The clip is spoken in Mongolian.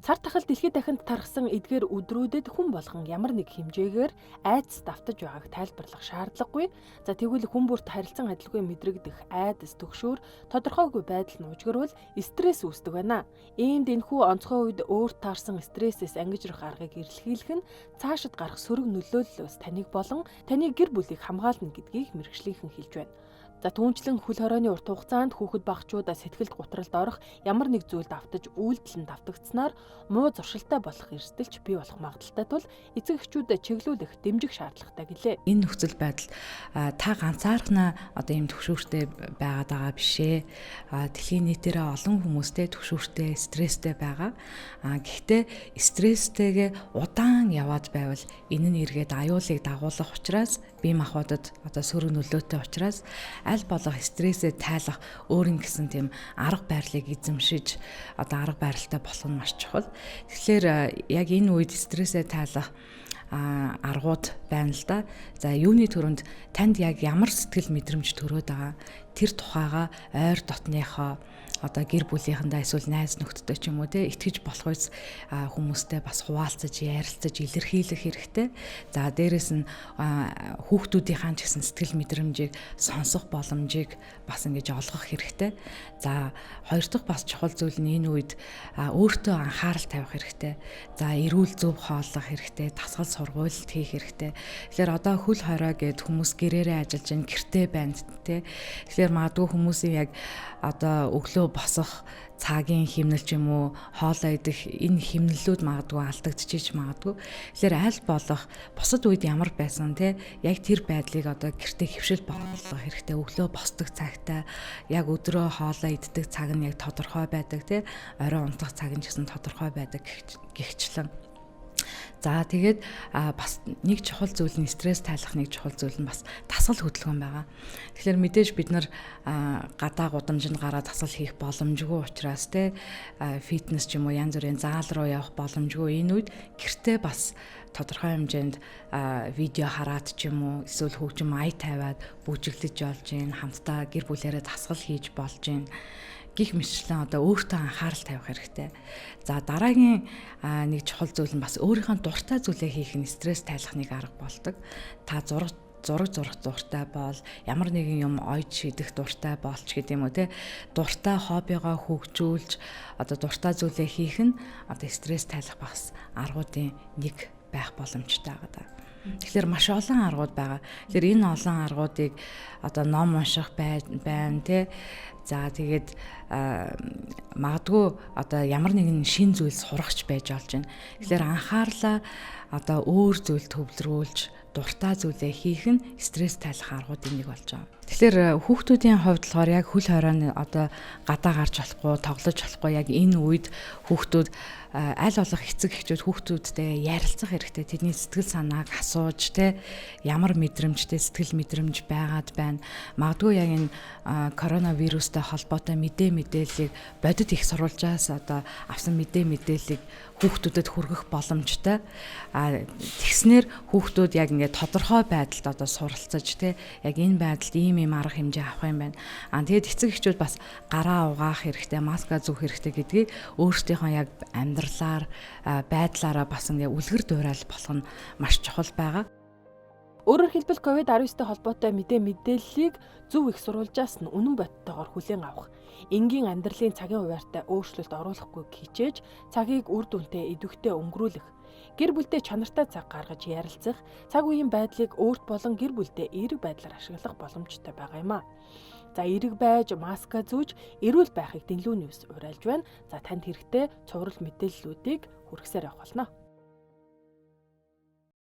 Сар тахал дэлхийд дахинд тархсан эдгээр өдрүүдэд хүн болгон ямар нэг хэмжээгээр айдас давтаж байгааг тайлбарлах шаардлагагүй. За тэгвэл хүн бүрт харилцан адилгүй мэдрэгдэх айдас төгшөөр тодорхойгүй байдал нь ужгирвал стресс үүсдэг байна. Иймд энэхүү онцгой үед өөрт таарсан стрессээс ангижрах аргыг эрэлхийлэх нь цаашид гарах сөрөг нөлөөллөөс таныг болон таны гэр бүлийг хамгаална гэдгийг мэргэжлийнхэн хэлж байна. За түүнчлэн хөл хорооны урт хугацаанд хүүхэд багчуудаа сэтгэлд гутралд орох ямар нэг зүйл давтаж үйлдэл нь давтагдсанаар муу зуршилтай болох эрсдэлч бий болох магадaltaй тул эцэг эхчүүдэд чиглүүлэх дэмжих шаардлагатай гэлээ. Энэ нөхцөл байдал та ганцаархнаа одоо ийм төвшөөртэй байгаад байгаа бишээ. Дэлхийн нийтээрээ олон хүмүүстэй төвшөөртэй, стресстэй байгаа. Гэхдээ стресстэйгээ удаан яваад байвал энэ нь эргээд аюулыг дагуулах учраас бие махбодод одоо сөрөг нөлөөтэй учраас аль болох стрессээ тайлах өөрийн гэсэн тийм арга барилыг эзэмшиж одоо арга барилтай болох нь маш чухал. Тэгэхээр яг энэ үед стрессээ тайлах аргууд байна л да. За юуны төрөнд танд яг ямар сэтгэл мэдрэмж төрөөд байгаа тэр тухайга ойр дотныхоо одоо гэр бүлийнхэндээ эсвэл найз нөхдөдөө ч юм уу те итгэж болох үс хүмүүстэй бас хуваалцаж ярилцаж илэрхийлэх хэрэгтэй. За дээрэс нь хүүхдүүдийнхаа ч гэсэн сэтгэл мэдрэмжийг сонсох боломжийг бас ингэж олгох хэрэгтэй. За хоёр дахь бас чухал зүйл нь энэ үед өөртөө анхаарал тавих хэрэгтэй. За эрүүл зөв хооллох хэрэгтэй, дасгал сургуульд хийх хэрэгтэй. Тэгэхээр одоо хөл хорой гэд хүмүүс гэрээрээ ажиллаж байна, гэртээ байна те. Тэгэхээр магадгүй хүмүүсийн яг одоо өглөө босох цагийн хэмнэл ч юм уу хоолоо идэх энэ хэмнэлүүд магадгүй алдагдчихж магадгүй. Тэгэхээр аль болох бусад үед ямар байсан те яг тэр байдлыг одоо гэртээ хөвшил болгох хэрэгтэй. Өглөө босдог цагтаа яг өдрөө хоолоо иддэг цаг нь яг тодорхой байдаг те орой унтах цаг нь ч гэсэн тодорхой байдаг гихчлэн. За тэгээд бас нэг чухал зүйл нь стресс тайлах нэг чухал зүйл нь бас дасгал хөдөлгөөн байгаа. Тэгэхээр мэдээж бид нар гадаа гудамжинд гараад дасгал хийх боломжгүй учраас те фитнес ч юм уу янз бүрийн заал руу явах боломжгүй энэ үед гэртээ бас тодорхой хэмжээнд видео хараад ч юм уу эсвэл хөгжим ая тавиад бүжиглэж болж гин хамтдаа гэр бүлээрээ дасгал хийж болж гин гих мэтчлэн одоо өөртөө анхаарал тавих хэрэгтэй. За дараагийн нэг чухал зүйл нь бас өөрийнхөө дуртай зүйлээ хийх нь стресс тайлах нэг арга болдог. Та зураг зурх дуртай бол ямар нэгэн юм ойж шидэх дуртай болч гэдэг юм уу те дуртай хоббигоо хөгжүүлж одоо дуртай зүйлээ хийх нь одоо стресс тайлах бас аргуудын нэг байх боломжтой байгаа. Тэгэхээр маш олон аргууд байгаа. Тэгэхээр энэ олон аргуудыг одоо ном унших байна те. За тэгээд магадгүй одоо ямар нэгэн шин зүйл сурахч байж болж байна. Тэгэхээр анхаарлаа одоо өөр зүйл төвлөрүүлж дуртай зүйлээ хийх нь стресс тайлах аргуудын нэг болж байгаа. Тэгэхээр хүүхдүүдийн хувьд болохоор яг хөл хоройн одоо гадаа гарч болохгүй, тоглож болохгүй яг энэ үед хүүхдүүд аль болох эцэг эхчүүд хүүхдүүдтэй ярилцах хэрэгтэй. Тэдний сэтгэл санааг асууж те ямар мэдрэмжтэй сэтгэл мэдрэмж байгаад байна. Магадгүй яг энэ коронавирустай холбоотой мэдээллийг бодит их сурвалжаас одоо авсан мэдээллийг хүүхдүүдэд хүргэх боломжтой. Тэгснэр хүүхдүүд яг ингээд тодорхой байдалд одоо суралцаж те яг энэ байдалд ийм арга хэмжээ авах юм байна. Тэгээд эцэг эхчүүд бас гараа угаах хэрэгтэй, маска зүүх хэрэгтэй гэдгийг өөрсдийнхөө яг амьдралаар байдлаараа бас ингээд үлгэр дуурайл болох нь маш чухал байгаа. Өөрөөр хэлбэл COVID-19-тэй холбоотой мэдээллийг зөв их сурвалжаас нь үнэн бодлогоор хүлээн авах, энгийн амьдралын цагийн хуваарьтай өөрчлөлт оруулахгүй хичээж цагийг үр дүнтэй идэвхтэй өнгөрүүлэх, гэр бүлтэй чанартай цаг гаргаж ярилцах, цаг үеийн байдлыг өөрт болон гэр бүлдээ эерэг байдлаар ашиглах боломжтой байгаа юм а. За эерэг байж маска зүүж эрүүл байхыг Дэнлүү Ньюс уриалж байна. За танд хэрэгтэй цуврал мэдээллүүдийг хүргэсээр явах болно.